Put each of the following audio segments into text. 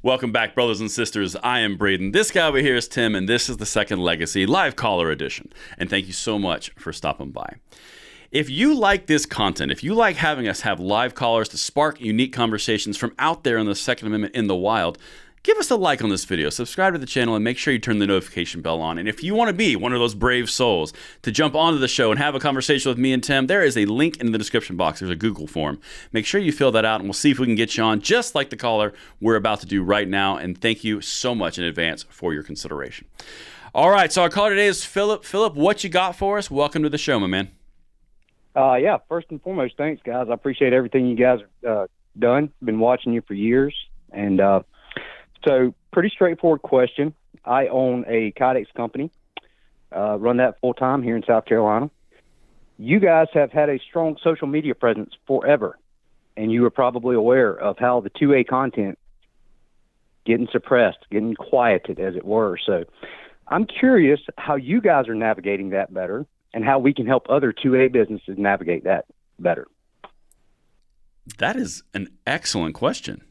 Welcome back, brothers and sisters. I am Braden. This guy over here is Tim, and this is the Second Legacy Live Caller Edition. And thank you so much for stopping by. If you like this content, if you like having us have live callers to spark unique conversations from out there in the Second Amendment in the wild, give us a like on this video, subscribe to the channel, and make sure you turn the notification bell on. And if you want to be one of those brave souls to jump onto the show and have a conversation with me and Tim, there is a link in the description box. There's a Google form. Make sure you fill that out, and we'll see if we can get you on, just like the caller we're about to do right now. And thank you so much in advance for your consideration. All right, so our caller today is Philip. Philip, what you got for us? Welcome to the show, my man. Yeah, first and foremost, thanks, guys. I appreciate everything you guys have done. Been watching you for years. And so pretty straightforward question. I own a Kydex company, run that full-time here in South Carolina. You guys have had a strong social media presence forever, and you are probably aware of how the 2A content getting suppressed, getting quieted, as it were. So I'm curious how you guys are navigating that better and how we can help other 2A businesses navigate that better. That is an excellent question.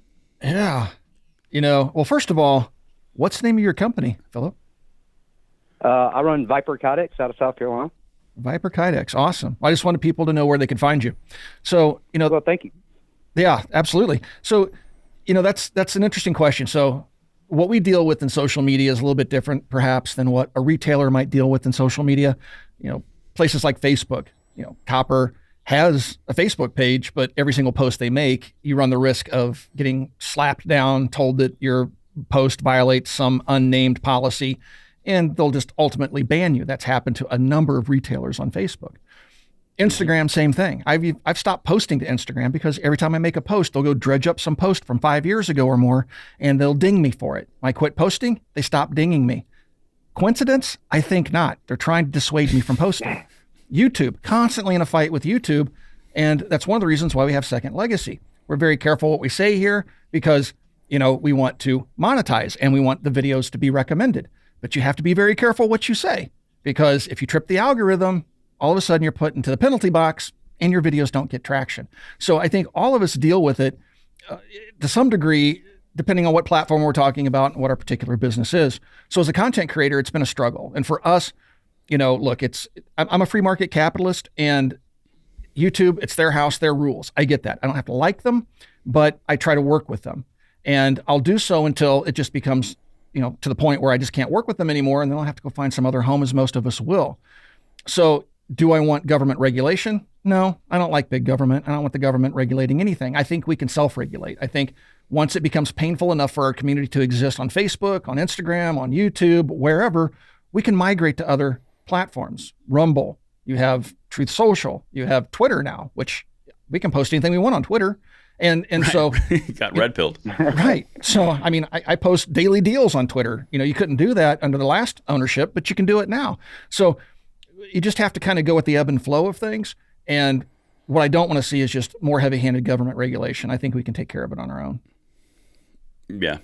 Yeah. Well, first of all, what's the name of your company, Philip? I run Viper Kydex out of South Carolina. Viper Kydex. Awesome. I just wanted people to know where they could find you. So, Well, thank you. Yeah, absolutely. So, that's an interesting question. So what we deal with in social media is a little bit different, perhaps, than what a retailer might deal with in social media. Places like Facebook, Copper has a Facebook page, but every single post they make, you run the risk of getting slapped down, told that your post violates some unnamed policy, and they'll just ultimately ban you. That's happened to a number of retailers on Facebook. Instagram, same thing. I've stopped posting to Instagram because every time I make a post, they'll go dredge up some post from 5 years ago or more, and they'll ding me for it. When I quit posting, they stop dinging me. Coincidence? I think not. They're trying to dissuade me from posting. YouTube, constantly in a fight with YouTube. And that's one of the reasons why we have Second Legacy. We're very careful what we say here because, we want to monetize and we want the videos to be recommended. But you have to be very careful what you say, because if you trip the algorithm, all of a sudden you're put into the penalty box and your videos don't get traction. So I think all of us deal with it to some degree, depending on what platform we're talking about and what our particular business is. So as a content creator, it's been a struggle. And for us, look, I'm a free market capitalist, and YouTube, it's their house, their rules. I get that. I don't have to like them, but I try to work with them. And I'll do so until it just becomes, to the point where I just can't work with them anymore, and then I'll have to go find some other home, as most of us will. So do I want government regulation? No, I don't like big government. I don't want the government regulating anything. I think we can self-regulate. I think once it becomes painful enough for our community to exist on Facebook, on Instagram, on YouTube, wherever, we can migrate to other platforms. Rumble, you have Truth Social, you have Twitter now, which we can post anything we want on Twitter. And right. So got red pilled. Right. So, I post daily deals on Twitter. You couldn't do that under the last ownership, but you can do it now. So you just have to kind of go with the ebb and flow of things. And what I don't want to see is just more heavy-handed government regulation. I think we can take care of it on our own. Yeah.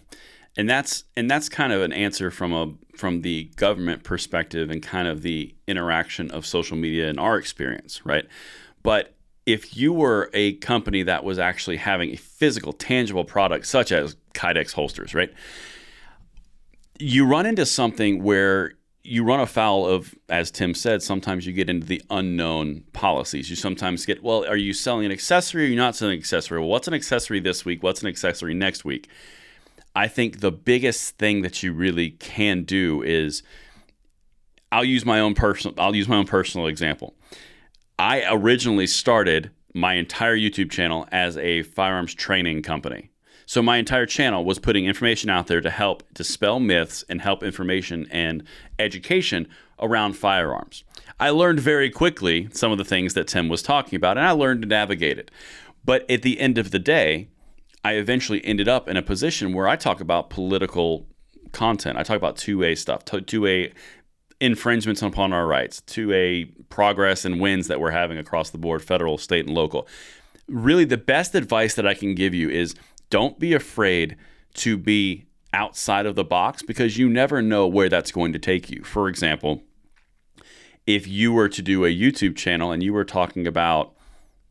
And that's kind of an answer from the government perspective and kind of the interaction of social media in our experience, right? But if you were a company that was actually having a physical, tangible product, such as Kydex holsters, right? You run into something where you run afoul of, as Tim said, sometimes you get into the unknown policies. You sometimes get, well, are you selling an accessory or are you not selling an accessory? Well, what's an accessory this week? What's an accessory next week? I think the biggest thing that you really can do is, I'll use my own personal example. I originally started my entire YouTube channel as a firearms training company. So my entire channel was putting information out there to help dispel myths and help information and education around firearms. I learned very quickly some of the things that Tim was talking about, and I learned to navigate it. But at the end of the day, I eventually ended up in a position where I talk about political content. I talk about 2A stuff, 2A infringements upon our rights, 2A progress and wins that we're having across the board, federal, state, and local. Really, the best advice that I can give you is don't be afraid to be outside of the box, because you never know where that's going to take you. For example, if you were to do a YouTube channel and you were talking about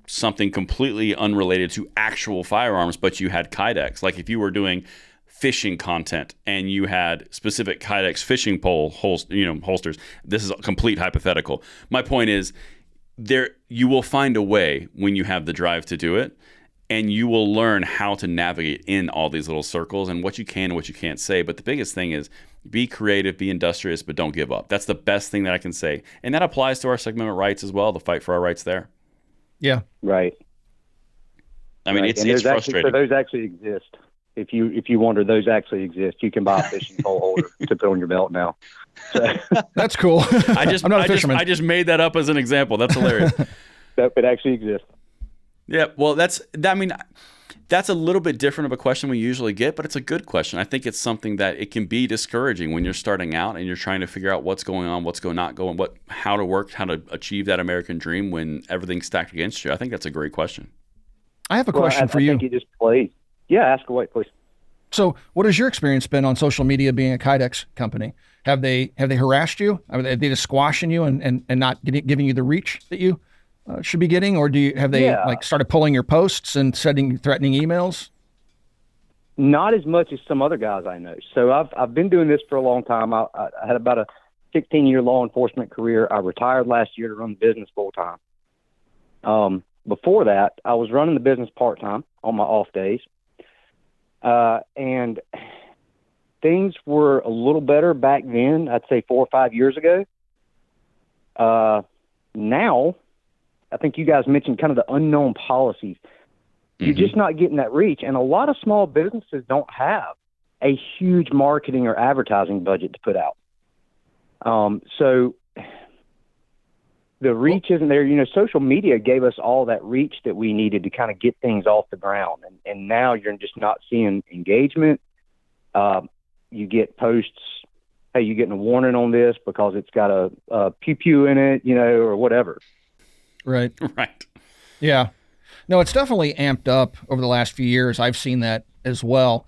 something completely unrelated to actual firearms, but you had Kydex, like if you were doing fishing content and you had specific Kydex fishing pole holsters. This is a complete hypothetical. My point is, you will find a way when you have the drive to do it, and you will learn how to navigate in all these little circles and what you can and what you can't say. But the biggest thing is be creative, be industrious, but don't give up. That's the best thing that I can say. And that applies to our Second Amendment rights as well, the fight for our rights there. Yeah. Right. I mean, it's frustrating. Those actually exist. If you wonder, those actually exist. You can buy a fishing pole holder to put on your belt now. So. That's cool. I'm not a fisherman. I just made that up as an example. That's hilarious. It actually exists. Yeah. Well, that's a little bit different of a question we usually get, but it's a good question. I think it's something that it can be discouraging when you're starting out and you're trying to figure out what's going on, what's not going, how to work, how to achieve that American dream when everything's stacked against you. I think that's a great question. I have a question for you. I think you just played. Yeah, ask away, please. So, what has your experience been on social media being a Kydex company? Have they harassed you? Are they just squashing you and not giving you the reach that you should be getting, or have they started pulling your posts and sending threatening emails? Not as much as some other guys I know. So I've been doing this for a long time. I had about a 16-year law enforcement career. I retired last year to run the business full time. Before that, I was running the business part time on my off days, and things were a little better back then. I'd say 4 or 5 years ago. Now, I think you guys mentioned kind of the unknown policies. You're just not getting that reach. And a lot of small businesses don't have a huge marketing or advertising budget to put out. So the reach isn't there. Social media gave us all that reach that we needed to kind of get things off the ground. And now you're just not seeing engagement. You get posts, hey, you're getting a warning on this because it's got a pew-pew in it, or whatever. Right. Right. Yeah. No, it's definitely amped up over the last few years. I've seen that as well.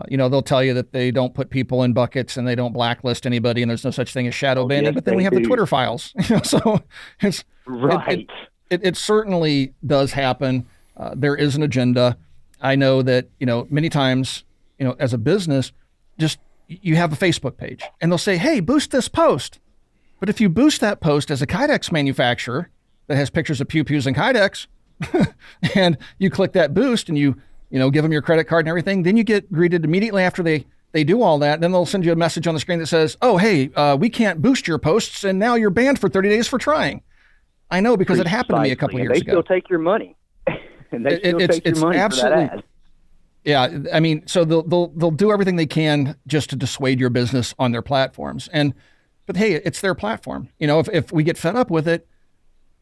They'll tell you that they don't put people in buckets and they don't blacklist anybody, and there's no such thing as shadow banning. Yes, but then we have the Twitter files. So it's right. It certainly does happen. There is an agenda. I know that many times as a business, just you have a Facebook page, and they'll say, "Hey, boost this post." But if you boost that post as a Kydex manufacturer that has pictures of pew-pews and Kydex, and you click that boost and you give them your credit card and everything, then you get greeted immediately after they do all that. Then they'll send you a message on the screen that says, "Oh, hey, we can't boost your posts, and now you're banned for 30 days for trying." I know, because it happened to me a couple years ago. They still take your money. And they still take your money for that ad. Yeah, I mean, so they'll do everything they can just to dissuade your business on their platforms. But hey, it's their platform. If we get fed up with it,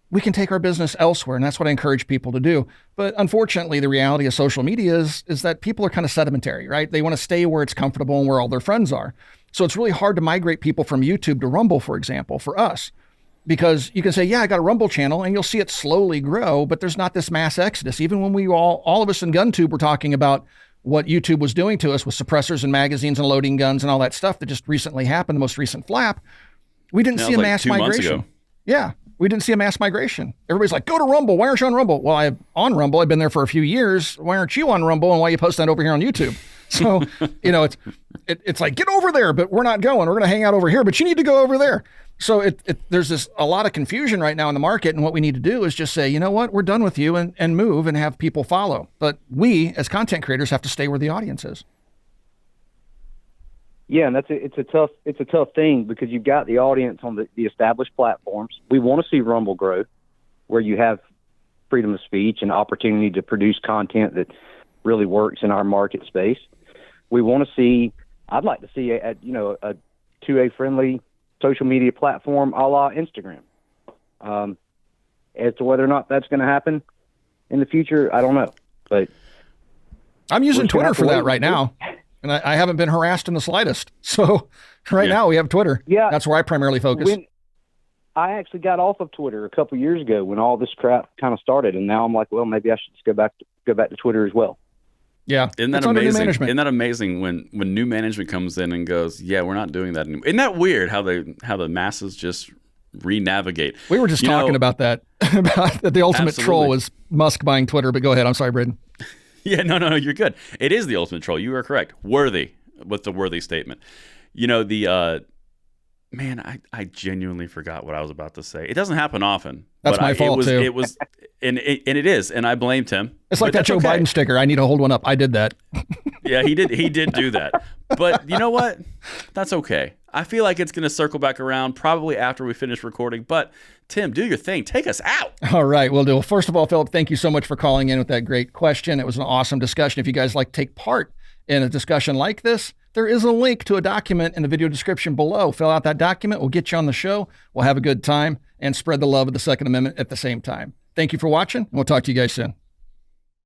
we can take our business elsewhere, and that's what I encourage people to do. But unfortunately, the reality of social media is that people are kind of sedimentary, right? They want to stay where it's comfortable and where all their friends are. So it's really hard to migrate people from YouTube to Rumble, for example, for us, because you can say, yeah, I got a Rumble channel, and you'll see it slowly grow, but there's not this mass exodus. Even when we all of us in GunTube were talking about what YouTube was doing to us with suppressors and magazines and loading guns and all that stuff that just recently happened, the most recent flap, we didn't see a mass migration. Yeah. We didn't see a mass migration. Everybody's like, go to Rumble. Why aren't you on Rumble? Well, I'm on Rumble. I've been there for a few years. Why aren't you on Rumble? And why are you posting that over here on YouTube? So, it's like, get over there, but we're not going. We're going to hang out over here, but you need to go over there. So there's a lot of confusion right now in the market. And what we need to do is just say, you know what, we're done with you, and move and have people follow. But we as content creators have to stay where the audience is. Yeah, and it's a tough thing, because you've got the audience on the established platforms. We want to see Rumble grow, where you have freedom of speech and opportunity to produce content that really works in our market space. We want to see. I'd like to see a 2A friendly social media platform a la Instagram. As to whether or not that's going to happen in the future, I don't know. But I'm using Twitter for that right now. And I haven't been harassed in the slightest. So now we have Twitter. Yeah. That's where I primarily focus. I actually got off of Twitter a couple years ago when all this crap kind of started. And now I'm like, well, maybe I should just go back to Twitter as well. Yeah. Isn't that amazing? Isn't that amazing when new management comes in and goes, yeah, we're not doing that anymore. Isn't that weird how the masses just re-navigate? We were just talking about that, about the ultimate troll was Musk buying Twitter, but go ahead. I'm sorry, Braden. Yeah, no, you're good. It is the ultimate troll. You are correct. Worthy. What's the worthy statement? You know, man, I genuinely forgot what I was about to say. It doesn't happen often. That's my fault, too. It was, and it is, and I blamed him. It's like that Joe Biden sticker. I need to hold one up. I did that. Yeah, he did do that. But you know what? That's okay. I feel like it's going to circle back around probably after we finish recording. But Tim, do your thing. Take us out. All right, we'll do. Well, first of all, Philip, thank you so much for calling in with that great question. It was an awesome discussion. If you guys like to take part in a discussion like this, there is a link to a document in the video description below. Fill out that document. We'll get you on the show. We'll have a good time and spread the love of the Second Amendment at the same time. Thank you for watching, and we'll talk to you guys soon.